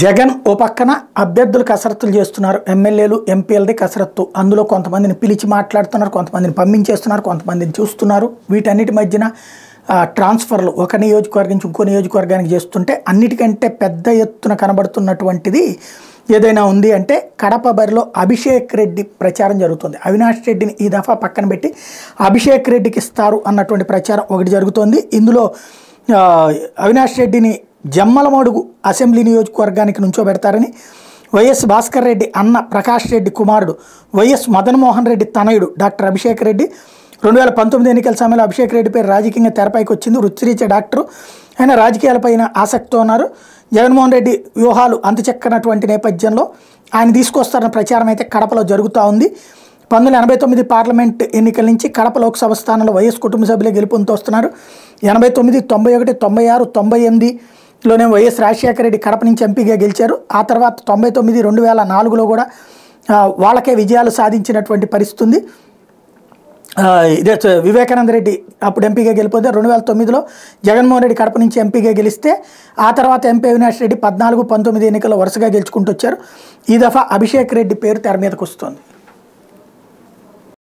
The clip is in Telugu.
జగన్ ఓ పక్కన అభ్యర్థులు కసరత్తులు చేస్తున్నారు. ఎమ్మెల్యేలు ఎంపీలది కసరత్తు. అందులో కొంతమందిని పిలిచి మాట్లాడుతున్నారు, కొంతమందిని పంపించేస్తున్నారు, కొంతమందిని చూస్తున్నారు. వీటన్నిటి మధ్యన ట్రాన్స్ఫర్లు ఒక నియోజకవర్గం నుంచి ఇంకో నియోజకవర్గానికి చేస్తుంటే అన్నిటికంటే పెద్ద ఎత్తున కనబడుతున్నటువంటిది ఏదైనా ఉంది అంటే కడప బరిలో అభిషేక్ రెడ్డి ప్రచారం జరుగుతుంది. అవినాష్ రెడ్డిని ఈ దఫా పక్కన పెట్టి అభిషేక్ రెడ్డికి ఇస్తారు అన్నటువంటి ప్రచారం ఒకటి జరుగుతోంది. ఇందులో అవినాష్ రెడ్డిని జమ్మలమడుగు అసెంబ్లీ నియోజకవర్గానికి నుంచోబెడతారని, వైఎస్ భాస్కర్ రెడ్డి అన్న ప్రకాష్ రెడ్డి కుమారుడు వైఎస్ మదన్మోహన్ రెడ్డి తనయుడు డాక్టర్ అభిషేక్ రెడ్డి 2019 ఎన్నికల సమయంలో అభిషేక్ రెడ్డి పేరు రాజకీయంగా తెరపైకి వచ్చింది. వృత్తిరీత్యా డాక్టరు, ఆయన రాజకీయాలపైన ఆసక్తితో ఉన్నారు. జగన్మోహన్ రెడ్డి వ్యూహాలు అంతుచెక్కనటువంటి నేపథ్యంలో ఆయన తీసుకొస్తారన్న ప్రచారం అయితే కడపలో జరుగుతూ ఉంది. 1989 పార్లమెంట్ ఎన్నికల నుంచి కడప లోక్సభ స్థానంలో వైఎస్ కుటుంబ సభ్యులే గెలుపొందుతూ వస్తున్నారు. 89, 91, 96, 98లోనే వైఎస్ రాజశేఖర రెడ్డి కడప నుంచి ఎంపీగా గెలిచారు. ఆ తర్వాత 99, 2004లో కూడా వాళ్ళకే విజయాలు సాధించినటువంటి పరిస్థితి ఉంది. ఇదే వివేకానంద రెడ్డి అప్పుడు ఎంపీగా గెలిపోతే 2009లో జగన్మోహన్ రెడ్డి కడప నుంచి ఎంపీగా గెలిస్తే ఆ తర్వాత ఎంపీ అవినాష్ రెడ్డి 14, 19 ఎన్నికల్లో వరుసగా గెలుచుకుంటూ వచ్చారు. ఈ దఫా అభిషేక్ రెడ్డి పేరు తెర మీదకు వస్తుంది.